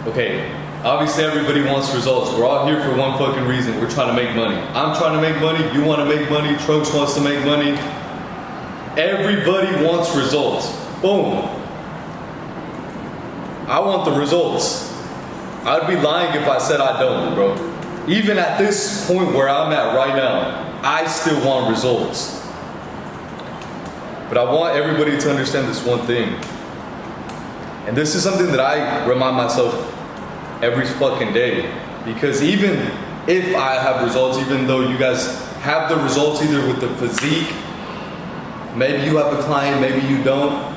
Okay, obviously everybody wants results. We're all here for one fucking reason. We're trying to make money. I'm trying to make money. You want to make money. Trunks wants to make money. Everybody wants results. Boom. I want the results. I'd be lying if I said I don't, bro. Even at this point where I'm at right now, I still want results. But I want everybody to understand this one thing. And this is something that I remind myself every fucking day. Because even if I have results, even though you guys have the results either with the physique, maybe you have a client, maybe you don't.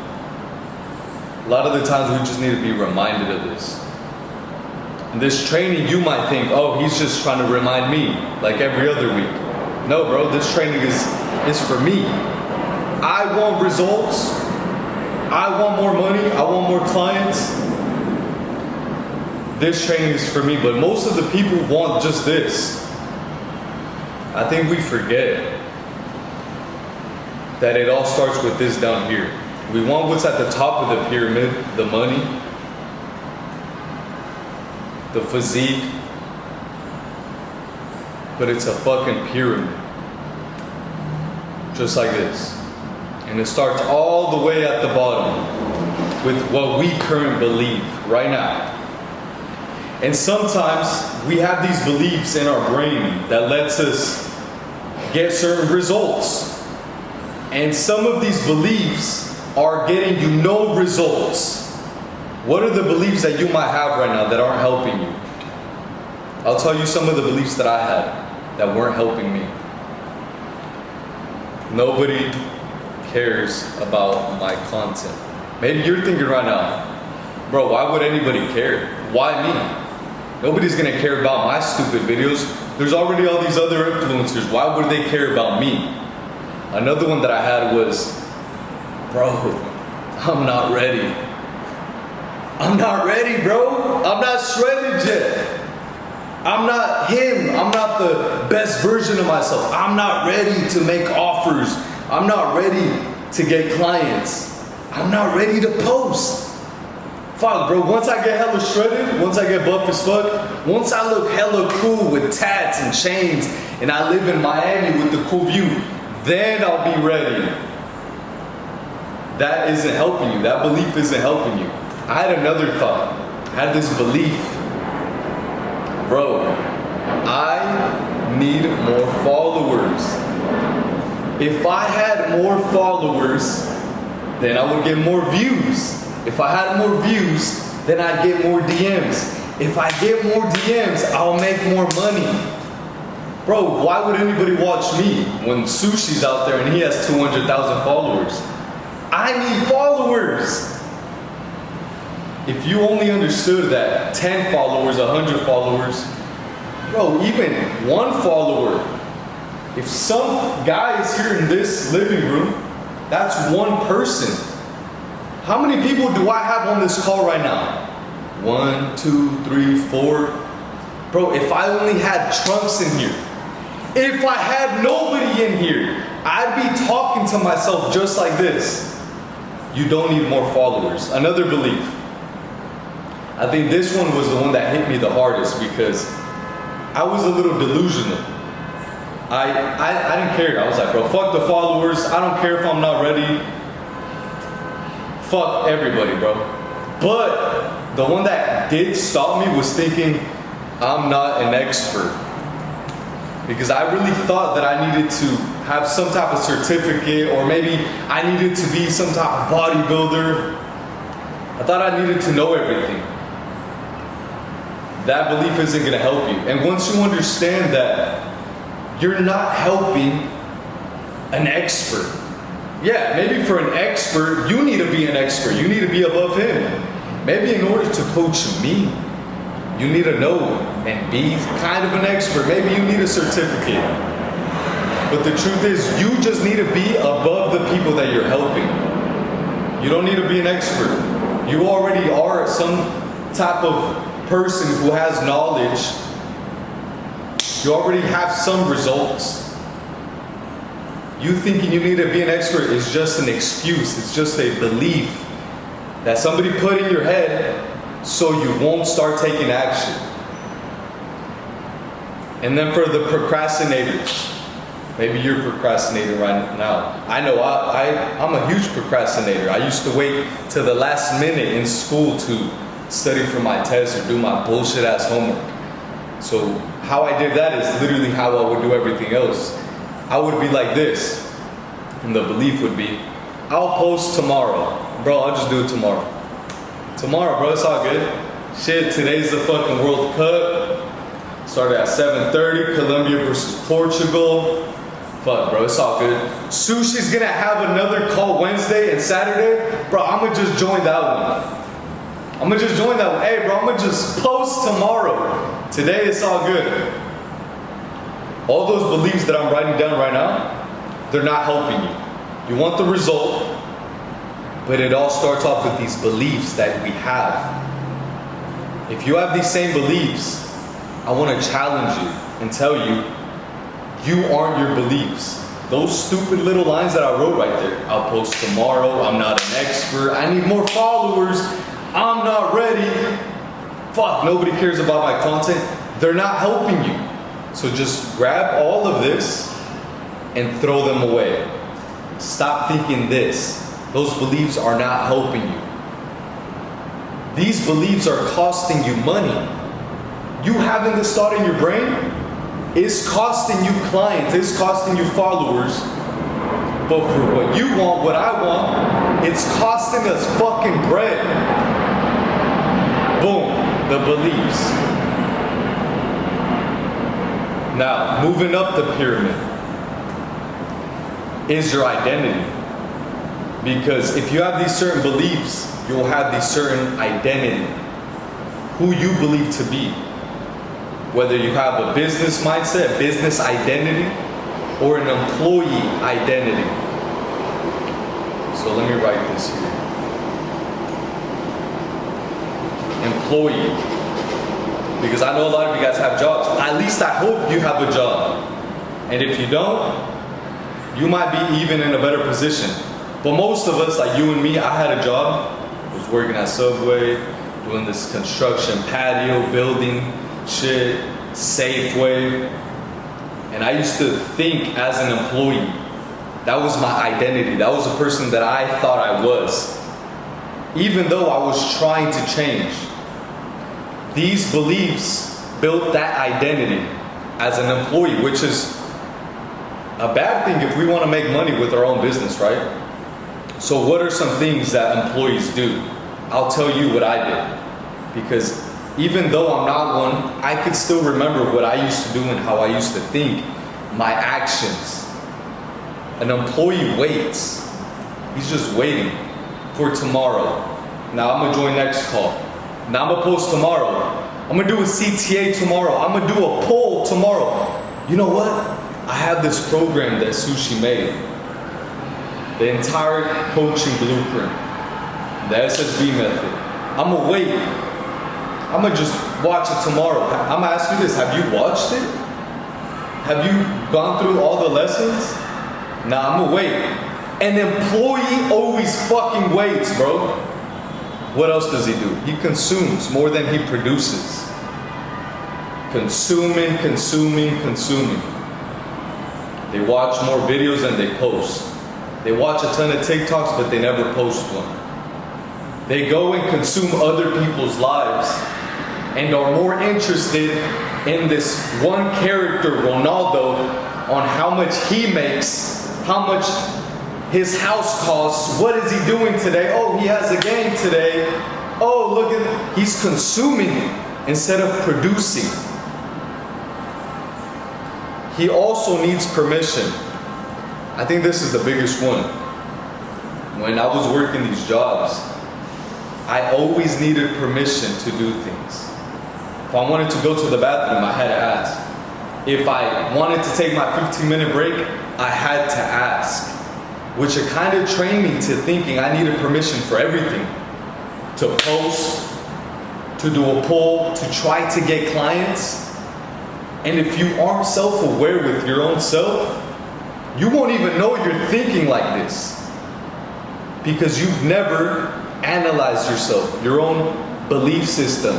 A lot of the times we just need to be reminded of this. And this training, you might think, oh, he's just trying to remind me like every other week. No, bro, this training is for me. I want results. I want more money. I want more clients. This training is for me, but most of the people want just this. I think we forget that it all starts with this down here. We want what's at the top of the pyramid, the money, the physique, but it's a fucking pyramid. Just like this. And it starts all the way at the bottom with what we currently believe right now. And sometimes we have these beliefs in our brain that lets us get certain results. And some of these beliefs are getting you no results. What are the beliefs that you might have right now that aren't helping you? I'll tell you some of the beliefs that I had that weren't helping me. Nobody cares about my content. Maybe you're thinking right now, bro, why would anybody care? Why me? Nobody's gonna care about my stupid videos. There's already all these other influencers. Why would they care about me? Another one that I had was, bro, I'm not ready. I'm not ready, bro. I'm not shredded yet. I'm not him. I'm not the best version of myself. I'm not ready to make offers. I'm not ready to get clients. I'm not ready to post. Fuck, bro, once I get hella shredded, once I get buff as fuck, once I look hella cool with tats and chains, and I live in Miami with the cool view, then I'll be ready. That isn't helping you. That belief isn't helping you. I had another thought. I had this belief. Bro, I need more followers. If I had more followers, then I would get more views. If I had more views, then I'd get more DMs. If I get more DMs, I'll make more money. Bro, why would anybody watch me when Sushi's out there and he has 200,000 followers? I need followers. If you only understood that 10 followers, 100 followers, bro, even one follower, if some guy is here in this living room, that's one person. How many people do I have on this call right now? 1, 2, 3, 4. Bro, if I only had Trunks in here, if I had nobody in here, I'd be talking to myself just like this. You don't need more followers. Another belief. I think this one was the one that hit me the hardest because I was a little delusional. I didn't care. I was like, bro, fuck the followers. I don't care if I'm not ready. Fuck everybody, bro. But the one that did stop me was thinking I'm not an expert. Because I really thought that I needed to have some type of certificate, or maybe I needed to be some type of bodybuilder. I thought I needed to know everything. That belief isn't gonna help you. And once you understand that you're not helping an expert. Yeah, maybe for an expert, you need to be an expert. You need to be above him. Maybe in order to coach me, you need to know and be kind of an expert. Maybe you need a certificate. But the truth is, you just need to be above the people that you're helping. You don't need to be an expert. You already are some type of person who has knowledge. You already have some results. You thinking you need to be an expert is just an excuse. It's just a belief that somebody put in your head so you won't start taking action. And then for the procrastinators, maybe you're procrastinating right now. I know I'm a huge procrastinator. I used to wait till the last minute in school to study for my test or do my bullshit ass homework. So how I did that is literally how I would do everything else. I would be like this, and the belief would be, I'll post tomorrow. Bro, I'll just do it tomorrow. Tomorrow, bro, it's all good. Shit, today's the fucking World Cup. Started at 7:30, Colombia versus Portugal. Fuck, bro, it's all good. Sushi's gonna have another call Wednesday and Saturday. Bro, I'm gonna just join that one. Hey, bro, I'm gonna just post tomorrow. Today, it's all good. All those beliefs that I'm writing down right now, they're not helping you. You want the result, but it all starts off with these beliefs that we have. If you have these same beliefs, I want to challenge you and tell you, you aren't your beliefs. Those stupid little lines that I wrote right there, I'll post tomorrow, I'm not an expert, I need more followers, I'm not ready. Fuck, nobody cares about my content. They're not helping you. So just grab all of this and throw them away. Stop thinking this. Those beliefs are not helping you. These beliefs are costing you money. You having this thought in your brain is costing you clients, it's costing you followers. But for what you want, what I want, it's costing us fucking bread. Boom, the beliefs. Now, moving up the pyramid is your identity. Because if you have these certain beliefs, you'll have these certain identity. Who you believe to be. Whether you have a business mindset, business identity, or an employee identity. So let me write this here. Employee. Because I know a lot of you guys have jobs. At least I hope you have a job. And if you don't, you might be even in a better position. But most of us, like you and me, I had a job. I was working at Subway, doing this construction patio, building shit, Safeway. And I used to think as an employee, that was my identity. That was the person that I thought I was. Even though I was trying to change. These beliefs built that identity as an employee, which is a bad thing if we want to make money with our own business, right? So what are some things that employees do? I'll tell you what I did. Because even though I'm not one, I could still remember what I used to do and how I used to think, my actions. An employee waits. He's just waiting for tomorrow. Now I'm gonna join next call. Now I'm gonna post tomorrow. I'm gonna do a CTA tomorrow. I'm gonna do a poll tomorrow. You know what? I have this program that Sushi made. The entire coaching blueprint. The SSB method. I'm gonna wait. I'm gonna just watch it tomorrow. I'm gonna ask you this, have you watched it? Have you gone through all the lessons? Nah, I'm gonna wait. An employee always fucking waits, bro. What else does he do? He consumes more than he produces. Consuming. They watch more videos than they post. They watch a ton of TikToks, but they never post one. They go and consume other people's lives and are more interested in this one character, Ronaldo, on how much he makes, how much his house costs, what is he doing today? Oh, he has a game today. Oh, look at, he's consuming instead of producing. He also needs permission. I think this is the biggest one. When I was working these jobs, I always needed permission to do things. If I wanted to go to the bathroom, I had to ask. If I wanted to take my 15-minute break, I had to ask. Which it kind of trained me to thinking I needed permission for everything. To post, to do a poll, to try to get clients. And if you aren't self-aware with your own self, you won't even know you're thinking like this. Because you've never analyzed yourself, your own belief system,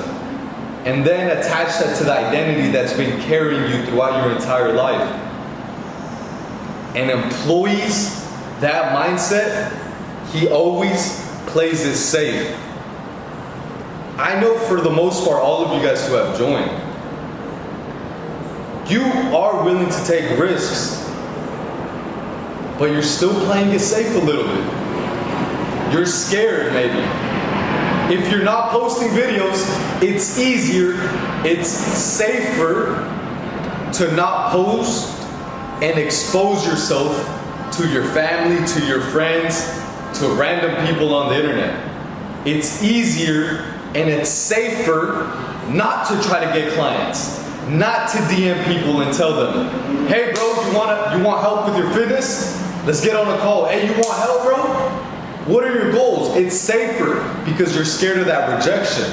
and then attach that to the identity that's been carrying you throughout your entire life. And employees, that mindset, he always plays it safe. I know for the most part, all of you guys who have joined, you are willing to take risks, but you're still playing it safe a little bit. You're scared maybe. If you're not posting videos, it's easier, it's safer to not post and expose yourself to your family, to your friends, to random people on the internet. It's easier and it's safer not to try to get clients, not to DM people and tell them, hey bro, you want help with your fitness? Let's get on a call. Hey, you want help, bro? What are your goals? It's safer because you're scared of that rejection.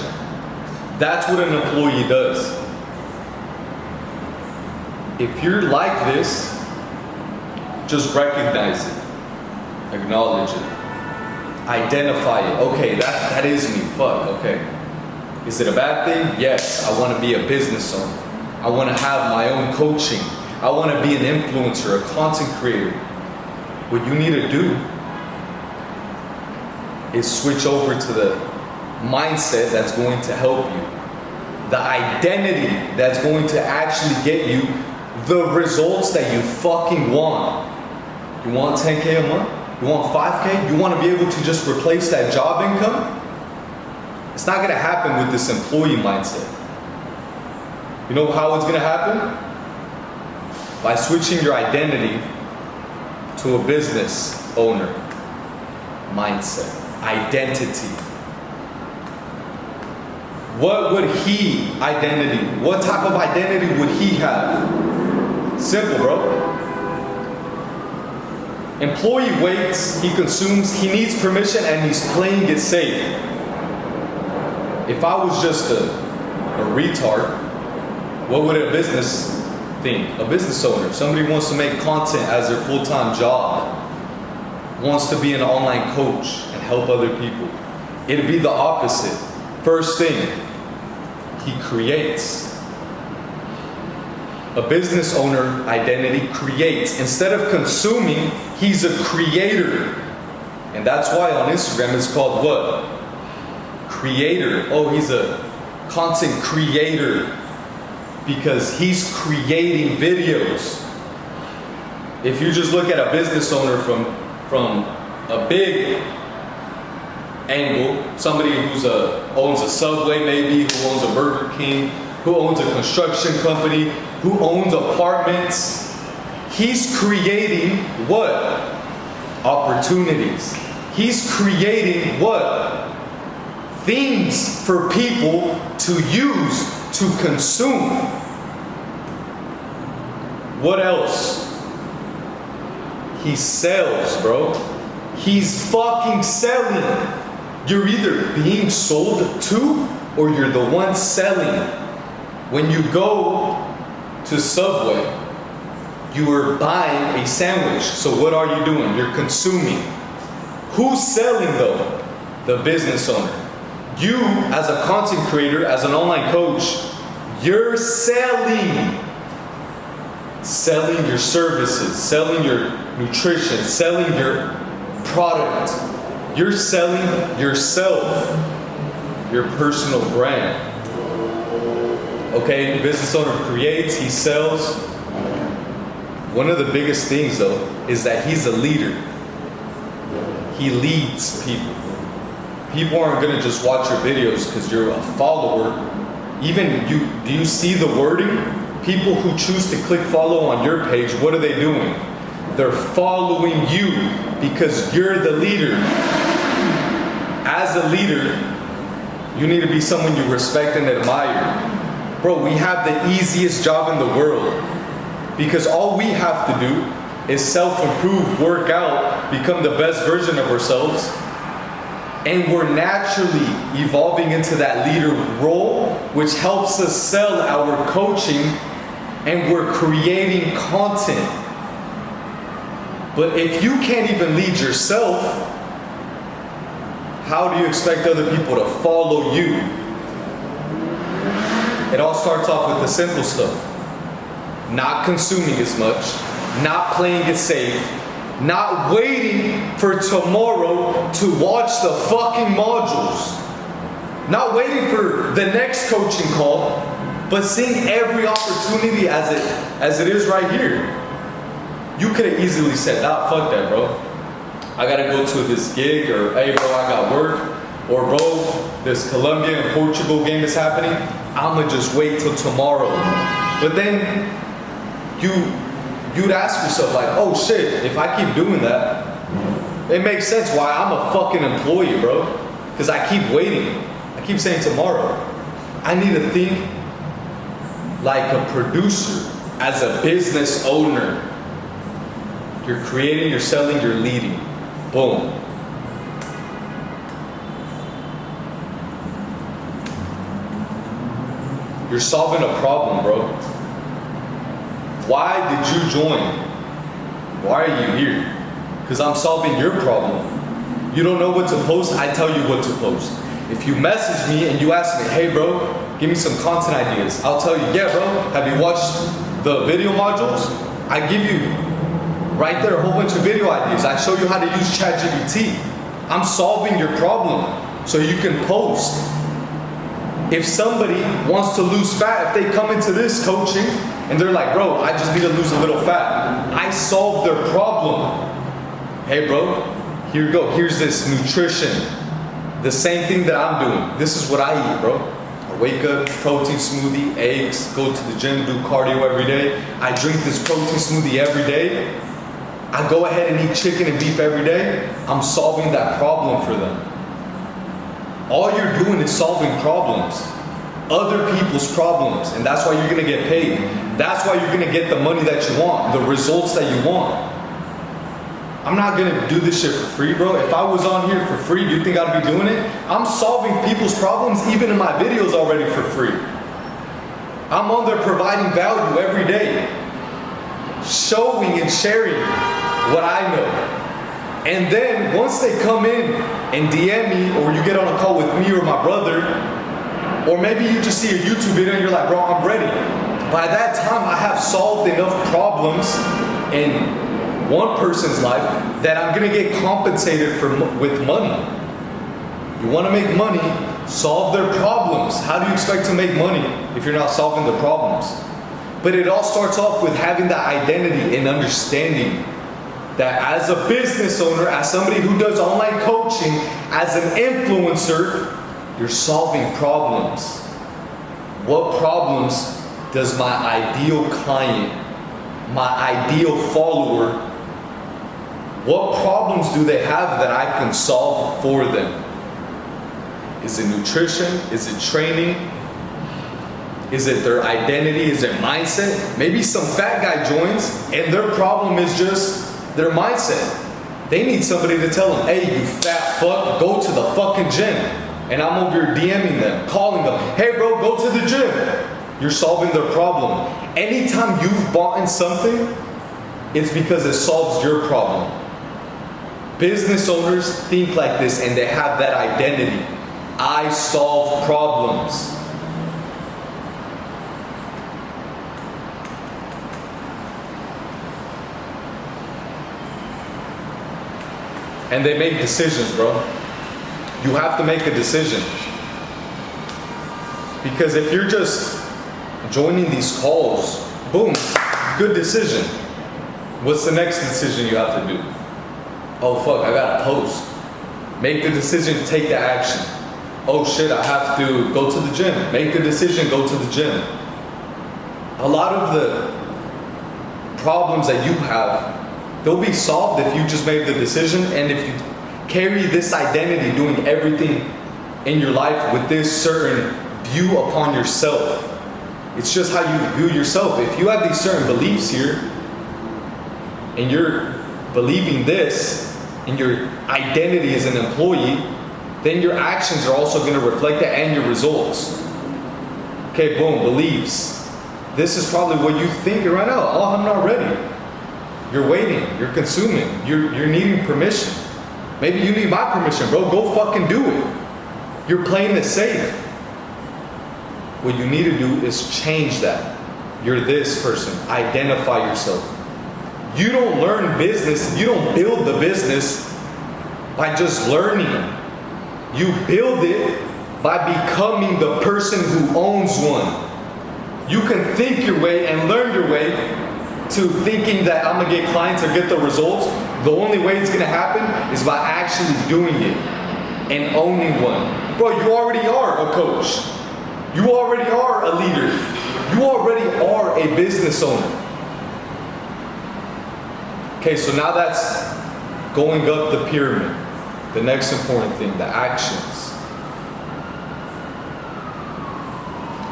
That's what an employee does. If you're like this, just recognize it, acknowledge it, identify it. Okay, that is me, fuck, okay. Is it a bad thing? Yes, I want to be a business owner. I want to have my own coaching. I want to be an influencer, a content creator. What you need to do is switch over to the mindset that's going to help you. The identity that's going to actually get you the results that you fucking want. You want 10K a month? You want 5K? You want to be able to just replace that job income? It's not going to happen with this employee mindset. You know how it's going to happen? By switching your identity to a business owner mindset, identity. What would what type of identity would he have? Simple, bro. Employee waits, he consumes, he needs permission, and he's playing it safe. If I was just a retard, what would a business think? A business owner, somebody wants to make content as their full-time job, wants to be an online coach and help other people. It'd be the opposite. First thing, he creates. A business owner identity creates. Instead of consuming, he's a creator. And that's why on Instagram it's called what? Creator. Oh, he's a content creator because he's creating videos. If you just look at a business owner from a big angle, somebody who owns a Subway maybe, who owns a Burger King, who owns a construction company, who owns apartments, he's creating what? Opportunities. He's creating what? Things for people to use, to consume. What else? He sells, bro. He's fucking selling. You're either being sold to or you're the one selling. When you go to Subway, you are buying a sandwich. So what are you doing? You're consuming. Who's selling though? The business owner. You, as a content creator, as an online coach, you're selling. Selling your services, selling your nutrition, selling your product. You're selling yourself, your personal brand. Okay, business owner creates, he sells. One of the biggest things though is that he's a leader. He leads people. People aren't gonna just watch your videos because you're a follower. Even you, do you see the wording? People who choose to click follow on your page, what are they doing? They're following you because you're the leader. As a leader, you need to be someone you respect and admire. Bro, we have the easiest job in the world because all we have to do is self-improve, work out, become the best version of ourselves. And we're naturally evolving into that leader role, which helps us sell our coaching, and we're creating content. But if you can't even lead yourself, how do you expect other people to follow you? it all starts off with the simple stuff. Not consuming as much, not playing it safe, not waiting for tomorrow to watch the fucking modules, not waiting for the next coaching call, but seeing every opportunity as it is right here. You could have easily said, nah, fuck that, bro. I gotta go to this gig, or hey, bro, I got work, or bro, this Colombia and Portugal game is happening. I'ma just wait till tomorrow. But then you'd ask yourself like, oh shit, if I keep doing that, it makes sense why I'm a fucking employee, bro. Because I keep waiting. I keep saying tomorrow. I need to think like a producer, as a business owner. You're creating, you're selling, you're leading. Boom. You're solving a problem, bro. Why did you join? Why are you here? Because I'm solving your problem. You don't know what to post, I tell you what to post. If you message me and you ask me, hey bro, give me some content ideas, I'll tell you, yeah bro, have you watched the video modules? I give you right there a whole bunch of video ideas. I show you how to use ChatGPT. I'm solving your problem so you can post. If somebody wants to lose fat, if they come into this coaching and they're like, bro, I just need to lose a little fat, I solve their problem. Hey bro, here you go, here's this nutrition. The same thing that I'm doing. This is what I eat, bro. I wake up, protein smoothie, eggs, go to the gym, do cardio every day. I drink this protein smoothie every day. I go ahead and eat chicken and beef every day. I'm solving that problem for them. All you're doing is solving problems. Other people's problems. And that's why you're gonna get paid. That's why you're gonna get the money that you want, the results that you want. I'm not gonna do this shit for free, bro. If I was on here for free, do you think I'd be doing it? I'm solving people's problems even in my videos already for free. I'm on there providing value every day, showing and sharing what I know. And then once they come in and DM me, or you get on a call with me or my brother, or maybe you just see a YouTube video and you're like, bro, I'm ready. By that time, I have solved enough problems in one person's life that I'm gonna get compensated with money. You wanna make money, solve their problems. How do you expect to make money if you're not solving their problems? But it all starts off with having that identity and understanding that as a business owner, as somebody who does online coaching, as an influencer, you're solving problems. What problems does my ideal client, my ideal follower, what problems do they have that I can solve for them? Is it nutrition? Is it training? Is it their identity? Is it mindset? Maybe some fat guy joins and their problem is just their mindset. They need somebody to tell them, hey, you fat fuck, go to the fucking gym. And I'm over here DMing them, calling them, hey bro, go to the gym. You're solving their problem. Anytime you've bought in something, it's because it solves your problem. Business owners think like this and they have that identity. I solve problems. And they make decisions, bro. You have to make a decision. Because if you're just joining these calls, boom, good decision. What's the next decision you have to do? Oh fuck, I gotta post. Make the decision, take the action. Oh shit, I have to go to the gym. Make the decision, go to the gym. A lot of the problems that you have, they'll be solved if you just made the decision and if you carry this identity doing everything in your life with this certain view upon yourself. It's just how you view yourself. If you have these certain beliefs here and you're believing this and your identity as an employee, then your actions are also going to reflect that and your results. Okay, boom, beliefs. This is probably what you think right now. Oh, I'm not ready. You're waiting, you're consuming, you're needing permission. Maybe you need my permission, bro. Go fucking do it. You're playing it safe. what you need to do is change that. You're this person. Identify yourself. You don't learn business, you don't build the business by just learning. You build it by becoming the person who owns one. You can think your way and learn your way to thinking that I'm gonna get clients or get the results. The only way it's gonna happen is by actually doing it and owning one. Bro, you already are a coach. You already are a leader. You already are a business owner. Okay, so now that's going up the pyramid. The next important thing, the actions.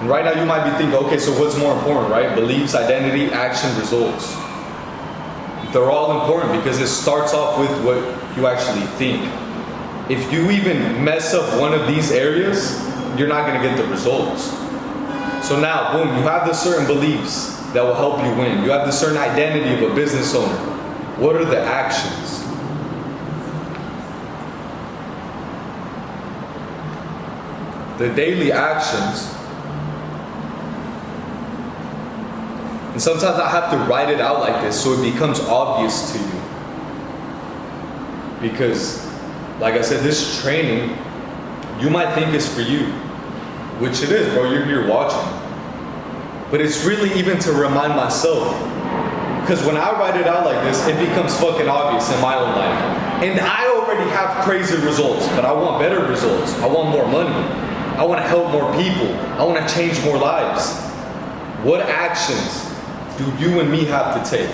And right now you might be thinking, okay, so what's more important, right? Beliefs, identity, action, results. They're all important because it starts off with what you actually think. If you even mess up one of these areas, you're not gonna get the results. So now, boom, you have the certain beliefs that will help you win. You have the certain identity of a business owner. What are the actions? The daily actions. And sometimes I have to write it out like this so it becomes obvious to you. Because, like I said, this training, you might think is for you. Which it is, bro, you're here watching. But it's really even to remind myself. Because when I write it out like this, it becomes fucking obvious in my own life. And I already have crazy results, but I want better results. I want more money. I want to help more people. I want to change more lives. What actions do you and me have to take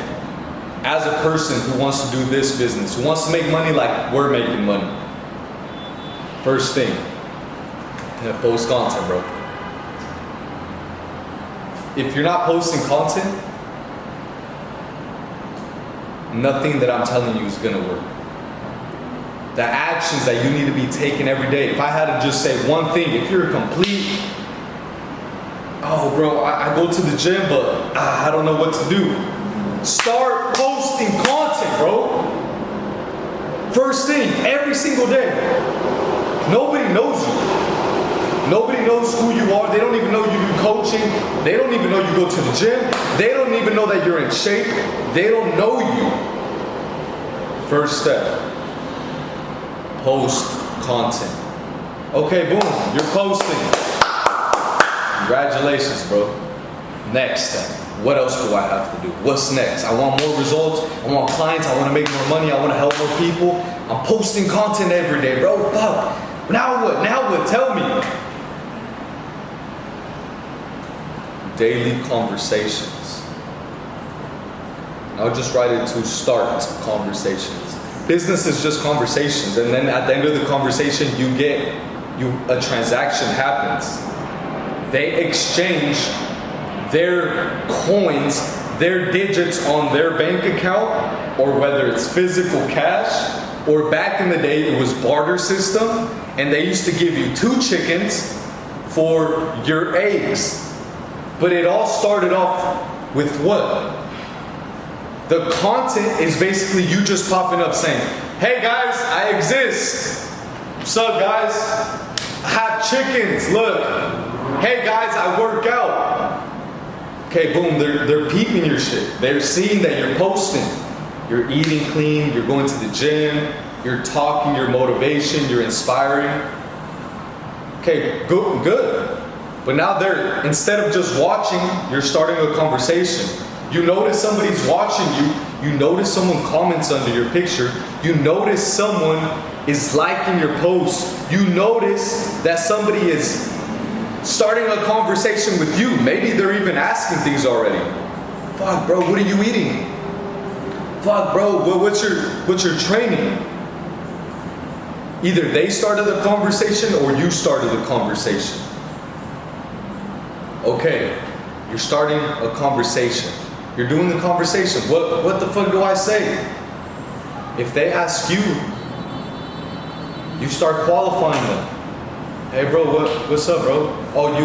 as a person who wants to do this business, who wants to make money like we're making money? First thing, post content, bro. If you're not posting content, nothing that I'm telling you is gonna work. The actions that you need to be taking every day. If I had to just say one thing, if you're a complete, oh bro, I go to the gym, but I don't know what to do. Start posting content, bro. First thing, every single day. Nobody knows you. Nobody knows who you are. They don't even know you do coaching. They don't even know you go to the gym. They don't even know that you're in shape. They don't know you. First step, post content. Okay, boom, you're posting. Congratulations, bro. Next step, what else do I have to do? What's next? I want more results. I want clients. I want to make more money. I want to help more people. I'm posting content every day, bro. Fuck. Now what? Now what? Tell me. Daily conversations. I'll just write it to start conversations. Business is just conversations, and then at the end of the conversation, a transaction happens. They exchange their coins, their digits on their bank account, or whether it's physical cash, or back in the day it was barter system, and they used to give you 2 chickens for your eggs. But it all started off with what? The content is basically you just popping up saying, hey guys, I exist. What's up guys? I have chickens, look. Hey guys, I work out. Okay, boom, they're peeping your shit. They're seeing that you're posting. You're eating clean, you're going to the gym, you're talking, your motivation, you're inspiring. Okay, good. But now instead of just watching, you're starting a conversation. You notice somebody's watching you. You notice someone comments under your picture. You notice someone is liking your post. You notice that somebody is starting a conversation with you. Maybe they're even asking things already. Fuck, bro, what are you eating? Fuck, bro, what's your training? Either they started the conversation or you started the conversation. Okay, you're starting a conversation. You're doing the conversation. What the fuck do I say? If they ask you, you start qualifying them. Hey bro, what's up, bro? Oh,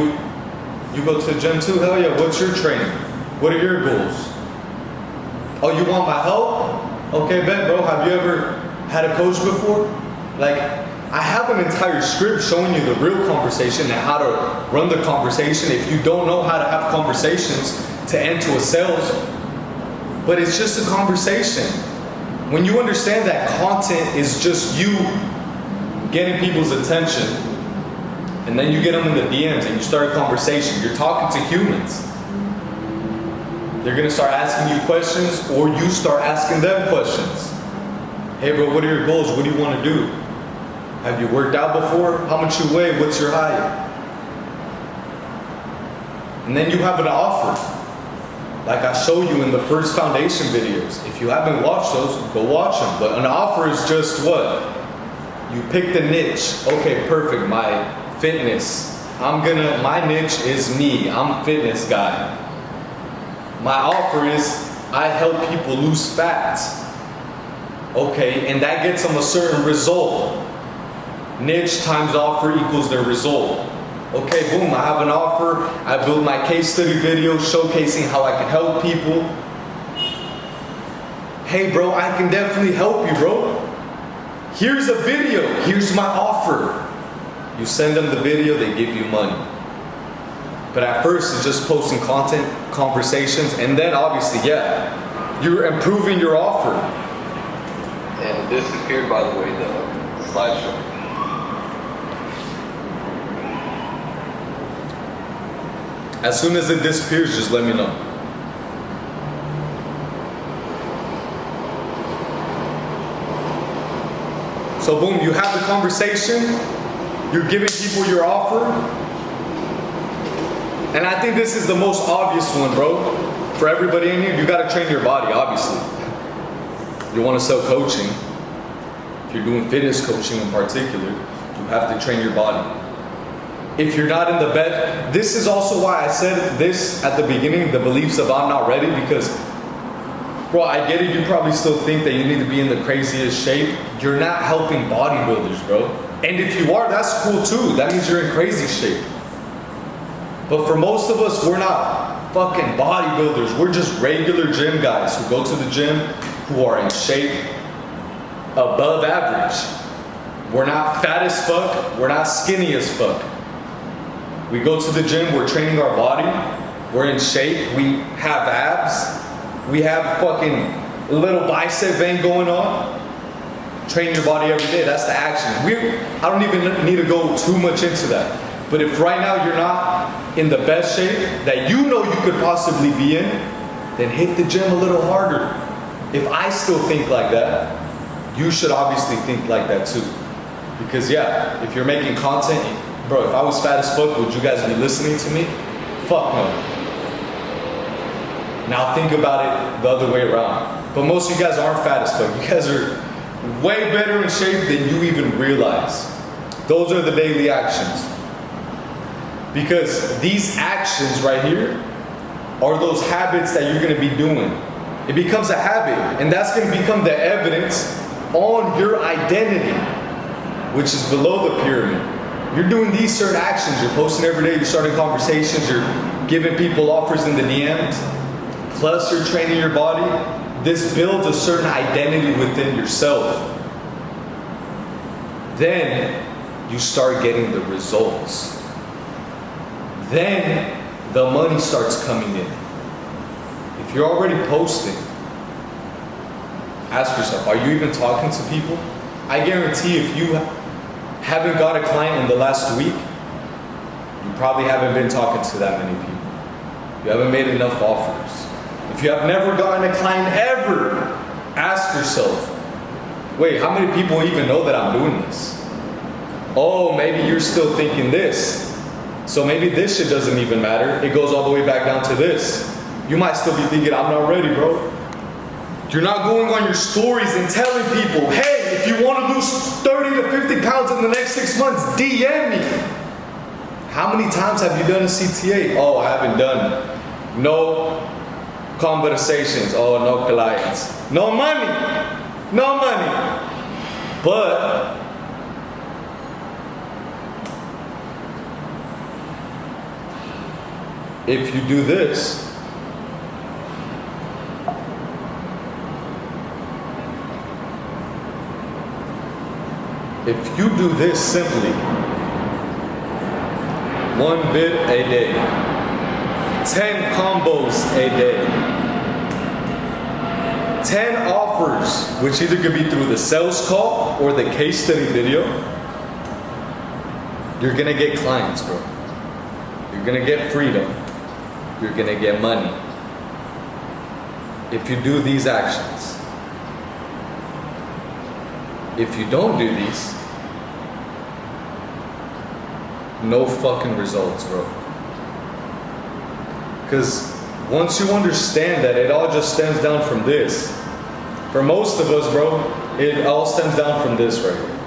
you go to the gym too? Hell yeah, what's your training? What are your goals? Oh, you want my help? Okay, bet, bro. Have you ever had a coach before? Like, I have an entire script showing you the real conversation and how to run the conversation if you don't know how to have conversations to end to a sales. But it's just a conversation. When you understand that content is just you getting people's attention, and then you get them in the DMs and you start a conversation, you're talking to humans. They're gonna start asking you questions, or you start asking them questions. Hey bro, what are your goals? What do you want to do? Have you worked out before? How much you weigh? What's your height? And then you have an offer. Like I show you in the first foundation videos. If you haven't watched those, go watch them. But an offer is just what? You pick the niche. Okay, perfect. My fitness. My niche is me. I'm a fitness guy. My offer is I help people lose fat. Okay, and that gets them a certain result. Niche times offer equals their result. Okay, boom, I have an offer. I build my case study video showcasing how I can help people. Hey bro, I can definitely help you, bro. Here's a video, here's my offer. You send them the video, they give you money. But at first, it's just posting content, conversations, and then obviously, yeah, you're improving your offer. And this appeared, by the way, the slideshow. As soon as it disappears, just let me know. So boom, you have the conversation, you're giving people your offer. And I think this is the most obvious one, bro. For everybody in here, you gotta train your body, obviously. You wanna sell coaching, if you're doing fitness coaching in particular, you have to train your body. If you're not in the bed, this is also why I said this at the beginning, the beliefs of I'm not ready, because, bro, I get it, you probably still think that you need to be in the craziest shape. You're not helping bodybuilders, bro. And if you are, that's cool too. That means you're in crazy shape. But for most of us, we're not fucking bodybuilders. We're just regular gym guys who go to the gym, who are in shape above average. We're not fat as fuck. We're not skinny as fuck. We go to the gym, we're training our body, we're in shape, we have abs, we have fucking little bicep vein going on. Train your body every day, that's the action. I don't even need to go too much into that. But if right now you're not in the best shape that you know you could possibly be in, then hit the gym a little harder. If I still think like that, you should obviously think like that too. Because yeah, if you're making content, bro, if I was fat as fuck, would you guys be listening to me? Fuck no. Now think about it the other way around. But most of you guys aren't fat as fuck. You guys are way better in shape than you even realize. Those are the daily actions. Because these actions right here are those habits that you're gonna be doing. It becomes a habit, and that's gonna become the evidence on your identity, which is below the pyramid. You're doing these certain actions, you're posting every day, you're starting conversations, you're giving people offers in the DMs, plus you're training your body. This builds a certain identity within yourself. Then you start getting the results. Then the money starts coming in. If you're already posting, ask yourself, are you even talking to people? I guarantee if you haven't got a client in the last week, you probably haven't been talking to that many people. You haven't made enough offers. If you have never gotten a client ever, ask yourself, wait, how many people even know that I'm doing this? Oh, maybe you're still thinking this. So maybe this shit doesn't even matter. It goes all the way back down to this. You might still be thinking, I'm not ready, bro. You're not going on your stories and telling people, hey, if you want to lose 30 to 50 pounds in the next 6 months, DM me. How many times have you done a CTA? Oh, I haven't done. No conversations. Oh, no clients. No money. No money. But if you do this, if If you do this simply, 1 bit a day, 10 combos a day, 10 offers, which either could be through the sales call or the case study video, you're gonna get clients, bro. You're gonna get freedom. You're gonna get money. If you do these actions. If you don't do these, no fucking results, bro. Because once you understand that it all just stems down from this, for most of us, bro, it all stems down from this right here.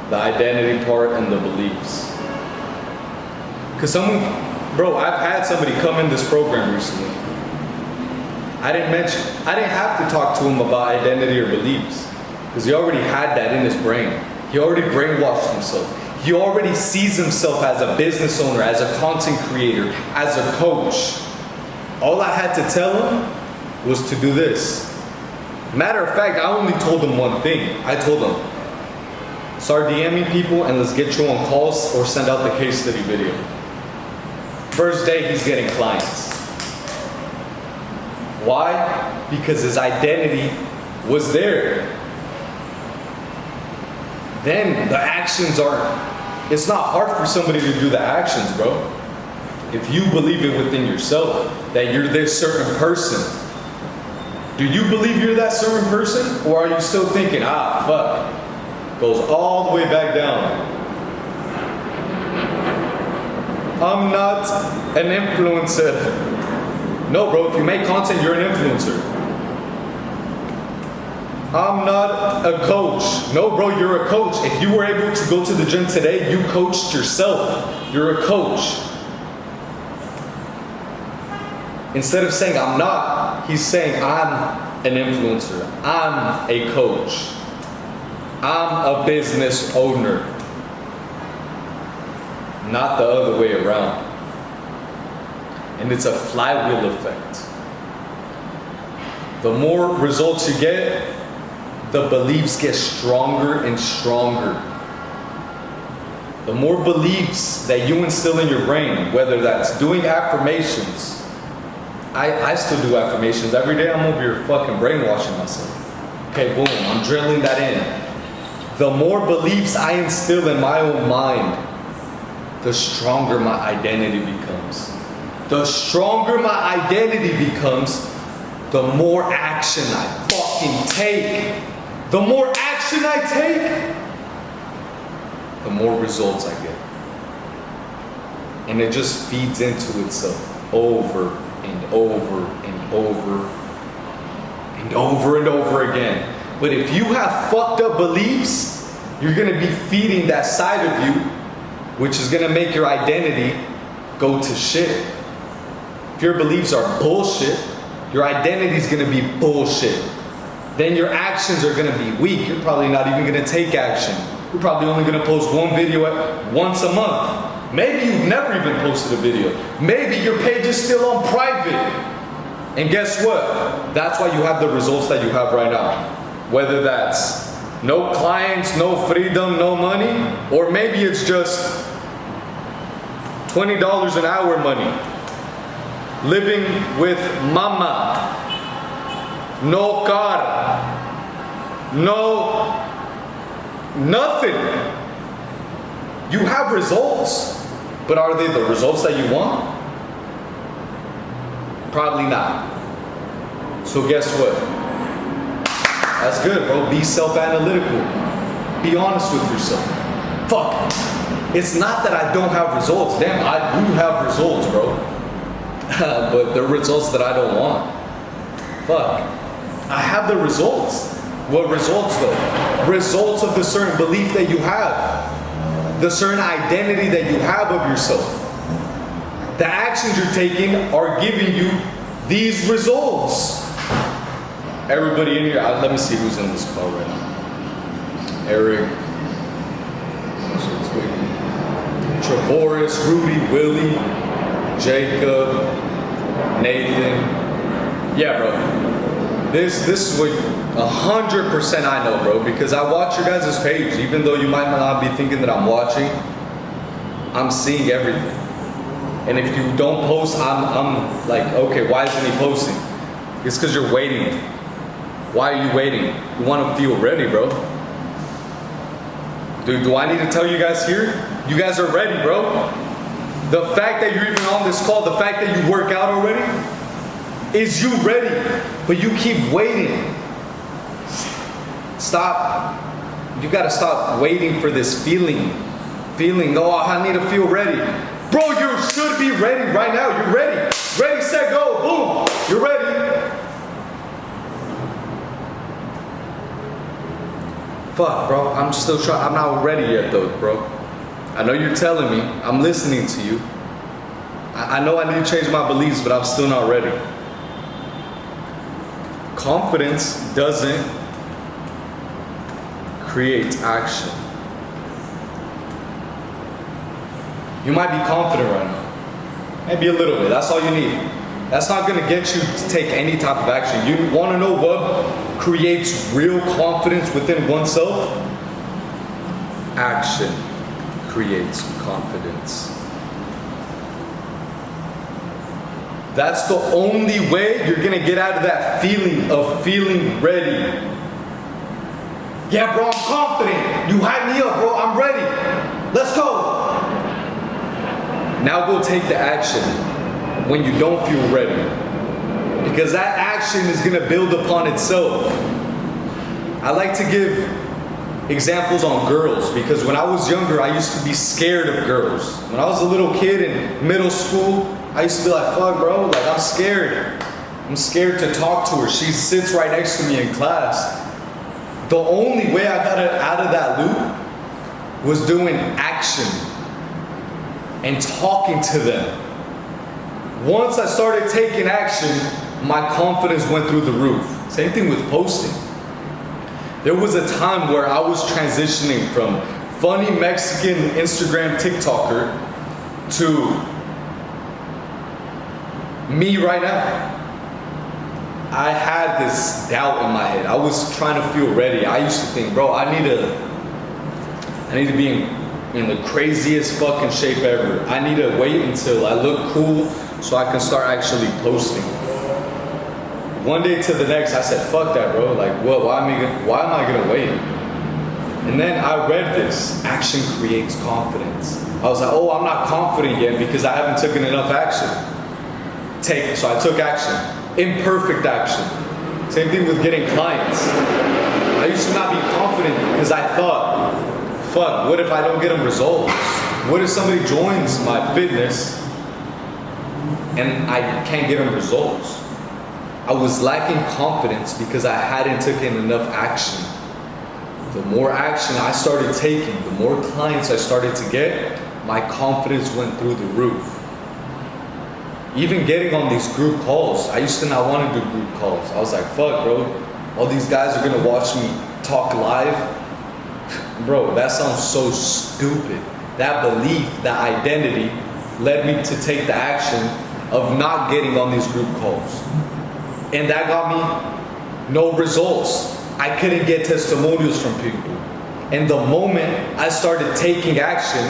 The identity part and the beliefs. Because I've had somebody come in this program recently. I didn't have to talk to him about identity or beliefs. Because he already had that in his brain. He already brainwashed himself. He already sees himself as a business owner, as a content creator, as a coach. All I had to tell him was to do this. Matter of fact, I only told him one thing. I told him, start DMing people and let's get you on calls or send out the case study video. First day, he's getting clients. Why? Because his identity was there. Then the actions it's not hard for somebody to do the actions, bro. If you believe it within yourself, that you're this certain person. Do you believe you're that certain person? Or are you still thinking, fuck, goes all the way back down. I'm not an influencer. No, bro, if you make content, you're an influencer. I'm not a coach. No, bro, you're a coach. If you were able to go to the gym today, you coached yourself. You're a coach. Instead of saying I'm not, he's saying I'm an influencer. I'm a coach. I'm a business owner. Not the other way around. And it's a flywheel effect. The more results you get, the beliefs get stronger and stronger. The more beliefs that you instill in your brain, whether that's doing affirmations. I still do affirmations. Every day I'm over here fucking brainwashing myself. Okay, boom, I'm drilling that in. The more beliefs I instill in my own mind, the stronger my identity becomes. The stronger my identity becomes, the more action I fucking take. The more action I take, the more results I get. And it just feeds into itself over and over and over and over and over again. But if you have fucked up beliefs, you're gonna be feeding that side of you, which is gonna make your identity go to shit. If your beliefs are bullshit, your identity is gonna be bullshit. Then your actions are gonna be weak. You're probably not even gonna take action. You're probably only gonna post one video once a month. Maybe you've never even posted a video. Maybe your page is still on private. And guess what? That's why you have the results that you have right now. Whether that's no clients, no freedom, no money, or maybe it's just $20 an hour money. Living with mama. No car. No, nothing. You have results, but are they the results that you want? Probably not. So guess what? That's good, bro. Be self-analytical. Be honest with yourself. Fuck. It's not that I don't have results. Damn, I do have results, bro. But they're results that I don't want. Fuck. I have the results. What results though? Results of the certain belief that you have. The certain identity that you have of yourself. The actions you're taking are giving you these results. Everybody in here, let me see who's in this call right now. Eric, Travoris, Rudy, Willie, Jacob, Nathan. Yeah, bro. this is what 100% I know, bro, because I watch your guys' page. Even though you might not be thinking that I'm watching, I'm seeing everything. And if you don't post, I'm like, okay, why isn't he posting? It's because you're waiting. Why are you waiting? You want to feel ready, bro. Dude, do I need to tell you guys here? You guys are ready, bro. The fact that you're even on this call, the fact that you work out already, is you ready, but you keep waiting. Stop. You gotta stop waiting for this feeling. Oh, I need to feel ready. Bro, you should be ready right now. You're ready. Ready, set, go. Boom. You're ready. Fuck, bro. I'm still trying. I'm not ready yet, though, bro. I know you're telling me. I'm listening to you. I know I need to change my beliefs, but I'm still not ready. Confidence doesn't create action. You might be confident right now. Maybe a little bit. That's all you need. That's not going to get you to take any type of action. You want to know what creates real confidence within oneself? Action creates confidence. That's the only way you're going to get out of that feeling of feeling ready. Yeah, bro, I'm confident. You hype me up, bro. I'm ready. Let's go. Now go take the action when you don't feel ready. Because that action is going to build upon itself. I like to give examples on girls because when I was younger, I used to be scared of girls. When I was a little kid in middle school, I used to be like, fuck, bro, like I'm scared. I'm scared to talk to her. She sits right next to me in class. The only way I got out of that loop was doing action and talking to them. Once I started taking action, my confidence went through the roof. Same thing with posting. There was a time where I was transitioning from funny Mexican Instagram TikToker to me right now. I had this doubt in my head. I was trying to feel ready. I used to think, bro, I need to be in the craziest fucking shape ever. I need to wait until I look cool so I can start actually posting. One day to the next, I said, fuck that, bro. Like, what? Why am I gonna wait? And then I read this, action creates confidence. I was like, oh, I'm not confident yet because I haven't taken enough action. So I took action. Imperfect action. Same thing with getting clients. I used to not be confident because I thought, fuck, what if I don't get them results? What if somebody joins my fitness and I can't get them results? I was lacking confidence because I hadn't taken enough action. The more action I started taking, the more clients I started to get, my confidence went through the roof. Even getting on these group calls, I used to not want to do group calls. I was like, fuck, bro, all these guys are gonna watch me talk live. Bro, that sounds so stupid. That belief, that identity led me to take the action of not getting on these group calls. And that got me no results. I couldn't get testimonials from people. And the moment I started taking action,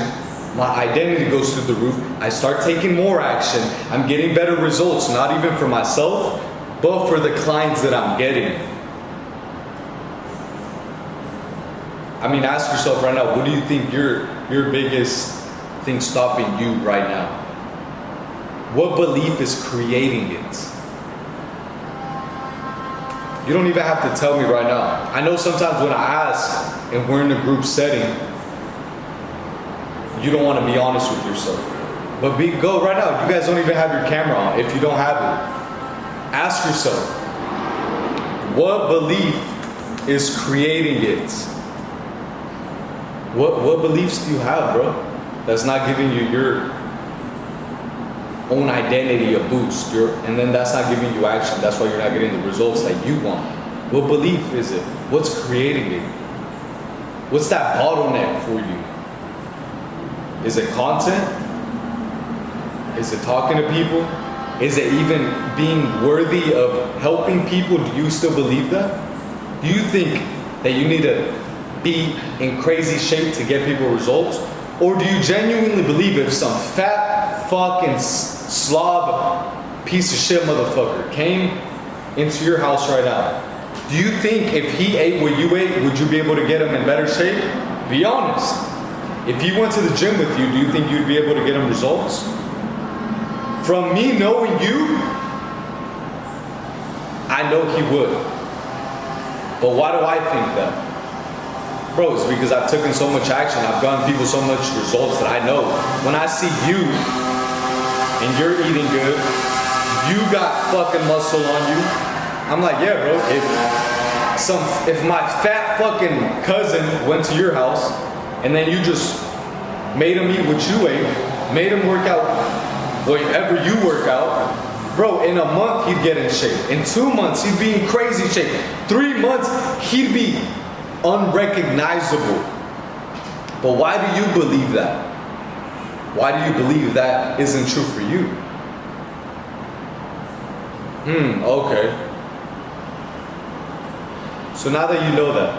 my identity goes through the roof. I start taking more action. I'm getting better results, not even for myself, but for the clients that I'm getting. I mean, ask yourself right now, what do you think your biggest thing stopping you right now? What belief is creating it? You don't even have to tell me right now. I know sometimes when I ask and we're in a group setting, you don't want to be honest with yourself. But go right now. You guys don't even have your camera on if you don't have it. Ask yourself, what belief is creating it? What beliefs do you have, bro? That's not giving you your own identity a boost. And then that's not giving you action. That's why you're not getting the results that you want. What belief is it? What's creating it? What's that bottleneck for you? Is it content? Is it talking to people? Is it even being worthy of helping people? Do you still believe that? Do you think that you need to be in crazy shape to get people results? Or do you genuinely believe if some fat fucking slob piece of shit motherfucker came into your house right now, do you think if he ate what you ate, would you be able to get him in better shape? Be honest. If he went to the gym with you, do you think you'd be able to get him results? From me knowing you, I know he would. But why do I think that? Bro, it's because I've taken so much action. I've gotten people so much results that I know. When I see you and you're eating good, you got fucking muscle on you, I'm like, yeah, bro, if my fat fucking cousin went to your house and then you just made him eat what you ate, made him work out whatever you work out, bro, in a month he'd get in shape. In 2 months he'd be in crazy shape. 3 months he'd be unrecognizable. But why do you believe that? Why do you believe that isn't true for you? Okay. So now that you know that,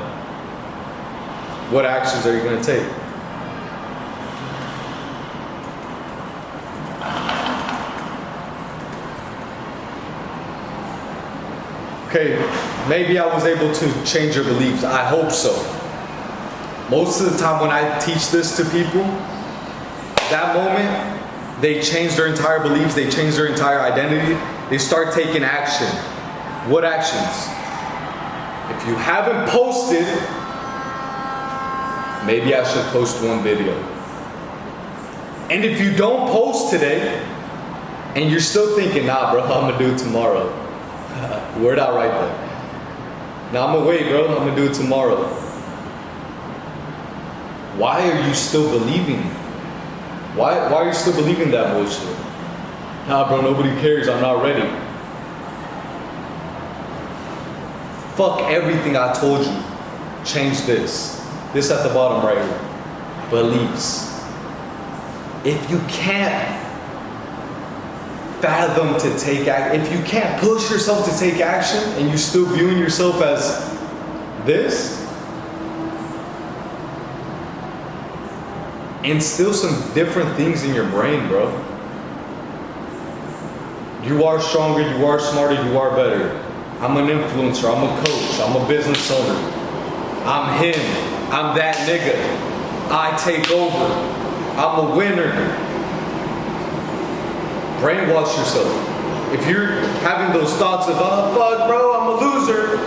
what actions are you going to take? Okay, maybe I was able to change your beliefs. I hope so. Most of the time when I teach this to people, that moment, they change their entire beliefs, they change their entire identity, they start taking action. What actions? If you haven't posted, maybe I should post one video. And if you don't post today, and you're still thinking, nah bro, I'm gonna do it tomorrow. Word out right there. Now I'm gonna wait, bro. I'm gonna do it tomorrow. Why are you still believing? Why are you still believing that bullshit? Nah, bro. Nobody cares. I'm not ready. Fuck everything I told you. Change this. This at the bottom right here. Beliefs. If you can't fathom to take action, if you can't push yourself to take action and you're still viewing yourself as this, instill some different things in your brain, bro. You are stronger, you are smarter, you are better. I'm an influencer, I'm a coach, I'm a business owner. I'm him, I'm that nigga. I take over. I'm a winner. Brainwash yourself. If you're having those thoughts of, oh fuck bro, I'm a loser,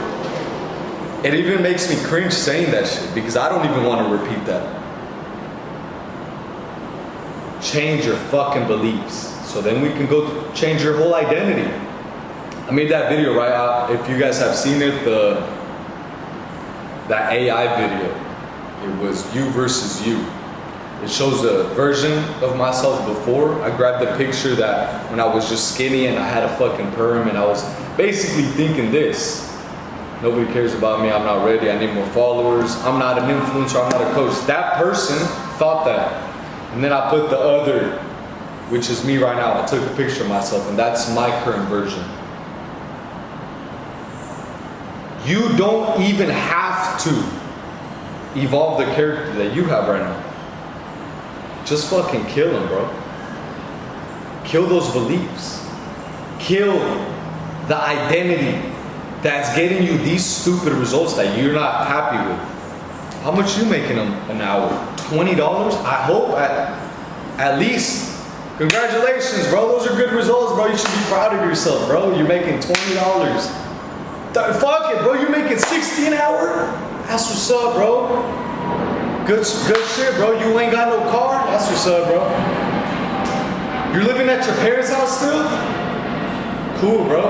it even makes me cringe saying that shit because I don't even want to repeat that. Change your fucking beliefs. So then we can go change your whole identity. I made that video, right? If you guys have seen it, that AI video. It was you versus you. It shows a version of myself before. I grabbed a picture that when I was just skinny and I had a fucking perm and I was basically thinking this. Nobody cares about me, I'm not ready, I need more followers, I'm not an influencer, I'm not a coach. That person thought that. And then I put the other, which is me right now. I took a picture of myself and that's my current version. You don't even have to evolve the character that you have right now. Just fucking kill him, bro. Kill those beliefs. Kill the identity that's getting you these stupid results that you're not happy with. How much you making an hour? $20? I hope at least. Congratulations, bro. Those are good results, bro. You should be proud of yourself, bro. You're making $20. Fuck it, bro. You're making $60 an hour? That's what's up, bro. Good shit, bro. You ain't got no car? That's what's up, bro. You're living at your parents' house still? Cool, bro.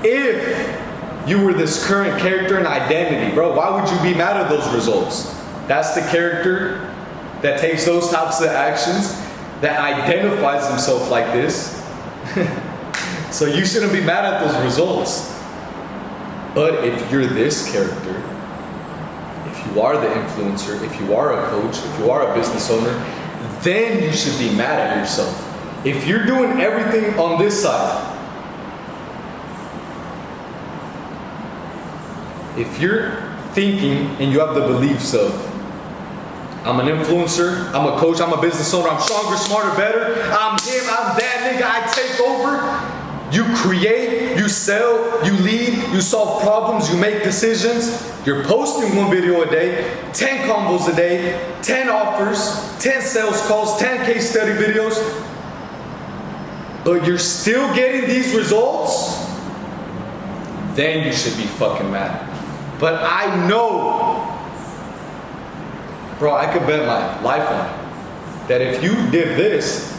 If you were this current character and identity, bro, why would you be mad at those results? That's the character that takes those types of actions, that identifies himself like this. So you shouldn't be mad at those results. But if you're this character, if you are the influencer, if you are a coach, if you are a business owner, then you should be mad at yourself. If you're doing everything on this side, if you're thinking and you have the beliefs of, I'm an influencer, I'm a coach, I'm a business owner, I'm stronger, smarter, better, I'm him, I'm that nigga, I take over. You create, you sell, you lead, you solve problems, you make decisions. You're posting 1 video a day, 10 combos a day, 10 offers, 10 sales calls, 10 case study videos. But you're still getting these results, then you should be fucking mad. But I know, bro, I could bet my life on it, that if you did this,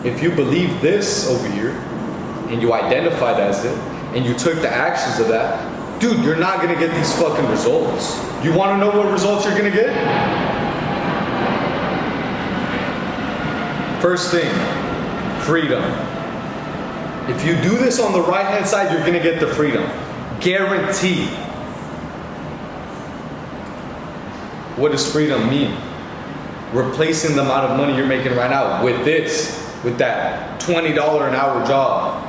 if you believe this over here, and you identified as it, and you took the actions of that, dude, you're not gonna get these fucking results. You wanna know what results you're gonna get? First thing, freedom. If you do this on the right hand side, you're gonna get the freedom. Guaranteed. What does freedom mean? Replacing the amount of money you're making right now with this, with that $20 an hour job,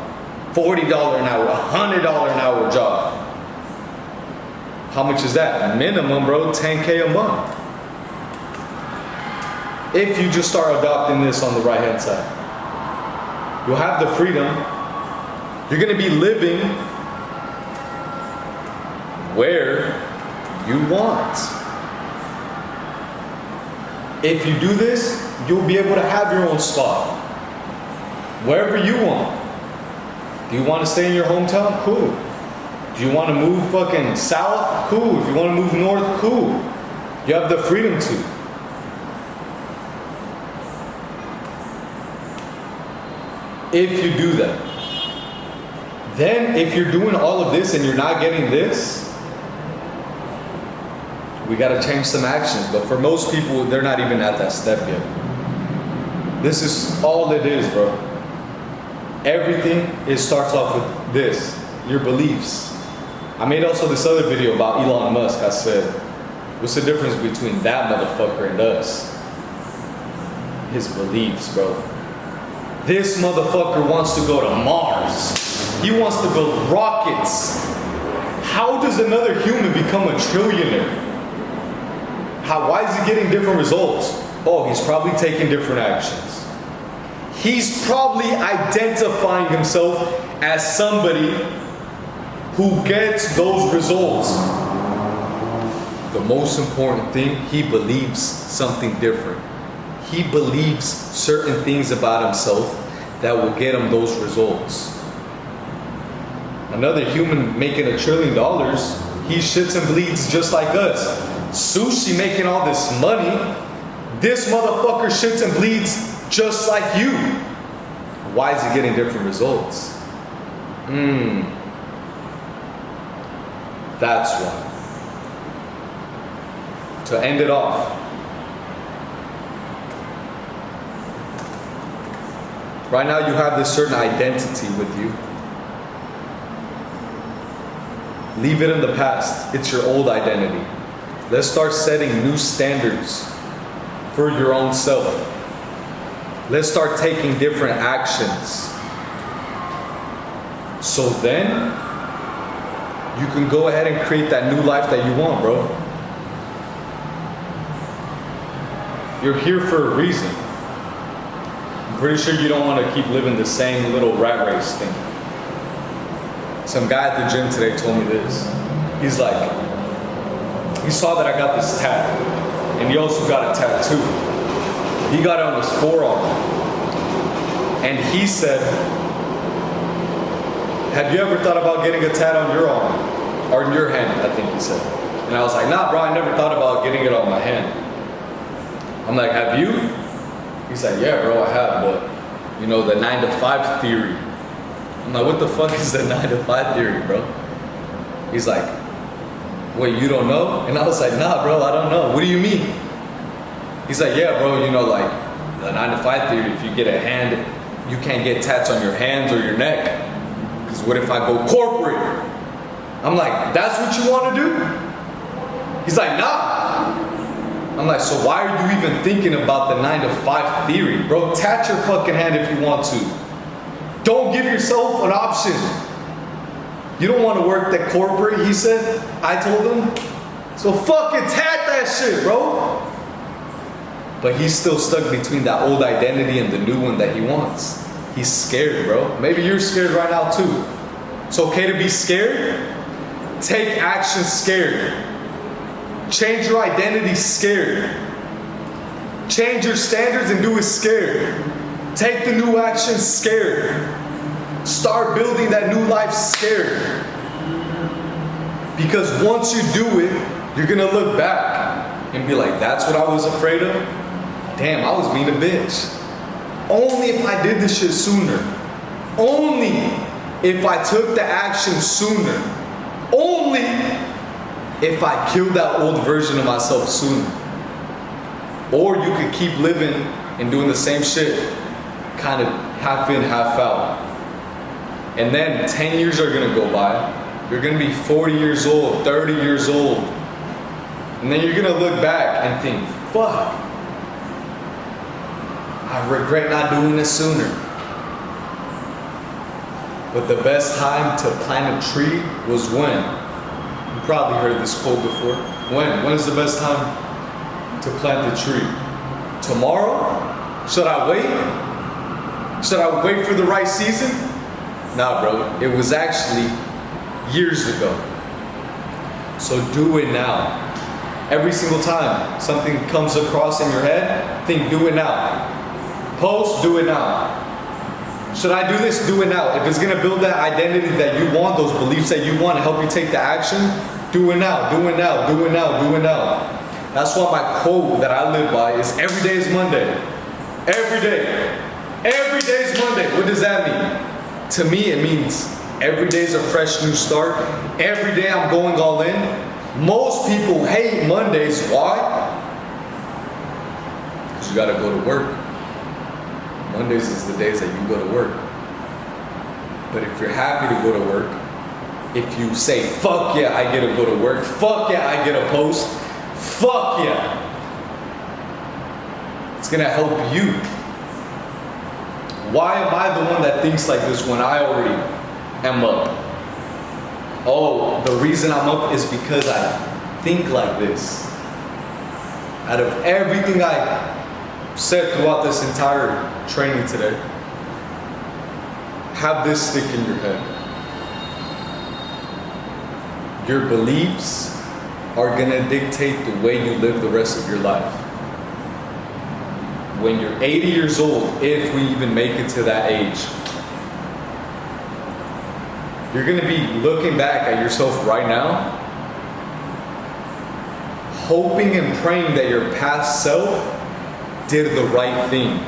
$40 an hour, $100 an hour job. How much is that? Minimum, bro, 10K a month. If you just start adopting this on the right hand side, you'll have the freedom. You're gonna be living where you want. If you do this, you'll be able to have your own spot. Wherever you want. Do you want to stay in your hometown? Cool. Do you want to move fucking south? Cool. If you want to move north, cool. You have the freedom to. If you do that. Then if you're doing all of this and you're not getting this, we got to change some actions. But for most people, they're not even at that step yet. This is all it is, bro. Everything, it starts off with this, your beliefs. I made also this other video about Elon Musk. I said, what's the difference between that motherfucker and us? His beliefs, bro. This motherfucker wants to go to Mars. He wants to build rockets. How does another human become a trillionaire? Why is he getting different results? Oh, he's probably taking different actions. He's probably identifying himself as somebody who gets those results. The most important thing, he believes something different. He believes certain things about himself that will get him those results. Another human making $1 trillion, he shits and bleeds just like us. Sushi making all this money, this motherfucker shits and bleeds just like you. Why is he getting different results? That's why. To end it off, right now you have this certain identity with you. Leave it in the past. It's your old identity. Let's start setting new standards for your own self. Let's start taking different actions. So then, you can go ahead and create that new life that you want, bro. You're here for a reason. I'm pretty sure you don't want to keep living the same little rat race thing. Some guy at the gym today told me this. He's like, he saw that I got this tat, and he also got a tattoo. He got it on his forearm. And he said, have you ever thought about getting a tat on your arm? Or in your hand, I think he said. And I was like, nah, bro, I never thought about getting it on my hand. I'm like, have you? He's like, yeah, bro, I have, but you know, the 9 to 5 theory. I'm like, what the fuck is the 9 to 5 theory, bro? He's like, wait, you don't know? And I was like, nah, bro, I don't know. What do you mean? He's like, yeah, bro, you know, like the 9 to 5 theory, if you get a hand, you can't get tats on your hands or your neck. Because what if I go corporate? I'm like, that's what you want to do? He's like, nah. I'm like, so why are you even thinking about the 9 to 5 theory? Bro, tat your fucking hand if you want to. Don't give yourself an option. You don't want to work that corporate, he said. I told him. So fucking tat that shit, bro. But he's still stuck between that old identity and the new one that he wants. He's scared, bro. Maybe you're scared right now too. It's okay to be scared. Take action scared. Change your identity scared. Change your standards and do it scared. Take the new action scared. Start building that new life scared. Because once you do it, you're gonna look back and be like, that's what I was afraid of? Damn, I was being a bitch. Only if I did this shit sooner. Only if I took the action sooner. Only if I killed that old version of myself sooner. Or you could keep living and doing the same shit, kind of half in, half out. And then 10 years are gonna go by. You're gonna be 40 years old, 30 years old. And then you're gonna look back and think, fuck, I regret not doing this sooner. But the best time to plant a tree was when? You probably heard this quote before. When? When is the best time to plant the tree? Tomorrow? Should I wait? Should I wait for the right season? Nah, bro. It was actually years ago. So do it now. Every single time something comes across in your head, think, do it now. Post, do it now. Should I do this? Do it now. If it's gonna build that identity that you want, those beliefs that you want, to help you take the action, do it now, do it now, do it now, do it now. That's why my quote that I live by is every day is Monday. Every day. Every day is Monday. What does that mean? To me, it means every day is a fresh new start. Every day I'm going all in. Most people hate Mondays. Why? Because you gotta go to work. Mondays is the days that you go to work. But if you're happy to go to work, if you say, fuck yeah, I get to go to work, fuck yeah, I get a post, fuck yeah, it's gonna help you. Why am I the one that thinks like this when I already am up? Oh, the reason I'm up is because I think like this. Out of everything I said throughout this entire training today, have this stick in your head. Your beliefs are gonna dictate the way you live the rest of your life. When you're 80 years old, if we even make it to that age, you're gonna be looking back at yourself right now, hoping and praying that your past self did the right thing.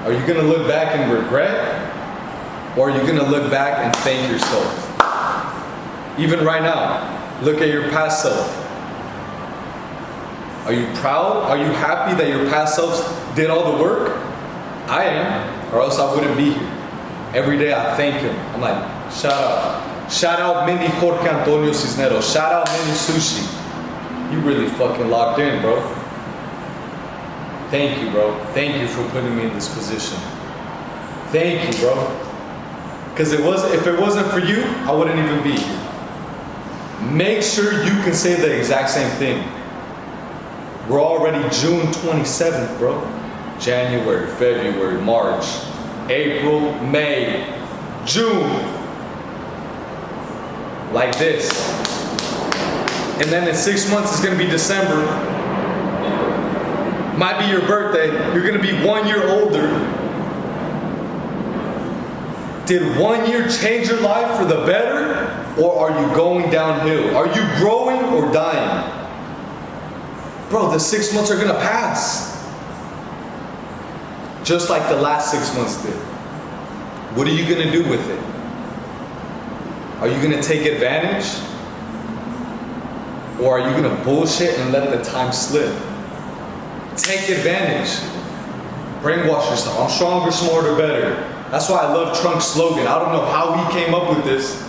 Are you gonna look back and regret? Or are you gonna look back and thank yourself? Even right now, look at your past self. Are you proud? Are you happy that your past self did all the work? I am, or else I wouldn't be here. Every day I thank him. I'm like, shout out. Shout out Mini Jorge Antonio Cisneros. Shout out Mini Sushi. You really fucking locked in, bro. Thank you, bro. Thank you for putting me in this position. Thank you, bro. Because if it wasn't for you, I wouldn't even be here. Make sure you can say the exact same thing. We're already June 27th, bro. January, February, March, April, May, June. Like this. And then in 6 months, it's gonna be December. Might be your birthday. You're gonna be 1 year older. Did 1 year change your life for the better? Or are you going downhill? Are you growing or dying? Bro, the 6 months are gonna pass. Just like the last 6 months did. What are you gonna do with it? Are you gonna take advantage? Or are you gonna bullshit and let the time slip? Take advantage. Brainwash yourself. I'm stronger, smarter, better. That's why I love Trunk's slogan. I don't know how he came up with this,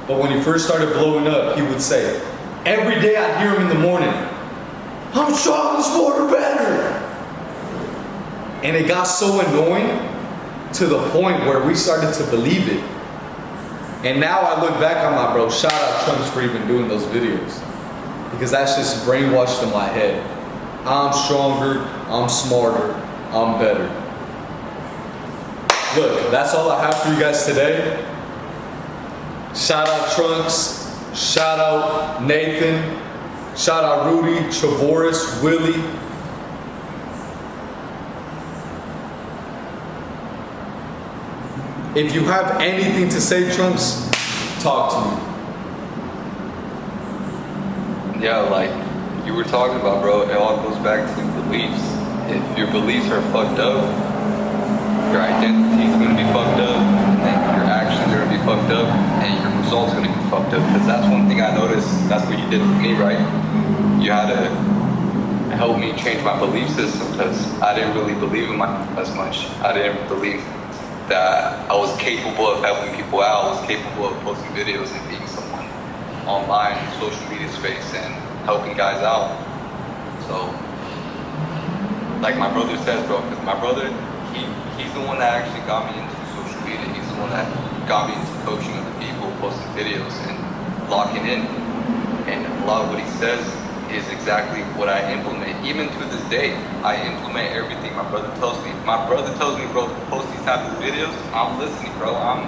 but when he first started blowing up, he would say, every day I hear him in the morning, I'm stronger, smarter, better. And it got so annoying to the point where we started to believe it. And now I look back, I'm like, bro, shout out Trunks for even doing those videos. Because that's just brainwashed in my head. I'm stronger, I'm smarter, I'm better. Look, that's all I have for you guys today. Shout out Trunks, shout out Nathan, shout out Rudy, Travoris, Willie. If you have anything to say, Trunks, talk to me. Yeah, like you were talking about, bro, it all goes back to beliefs. If your beliefs are fucked up, your identity is going to be fucked up, and then your actions are going to be fucked up, and your results are going to be fucked up. Because that's one thing I noticed, that's what you did with me, right? You had to help me change my belief system because I didn't really believe in myself as much. I didn't believe that I was capable of helping people out. I was capable of posting videos and being someone online, social media space, and helping guys out. So, like my brother says, bro, because my brother, he's the one that actually got me into social media. He's the one that got me into coaching other people, posting videos, and locking in. And a lot of what he says is exactly what I implement. Even to this day, I implement everything my brother tells me. My brother tells me, bro, post these type of videos. I'm listening, bro. I'm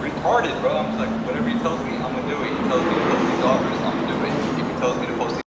retarded, bro. I'm just like, whatever he tells me, I'm gonna do it. He tells me to post these offers, I'm gonna do it. If he tells me to post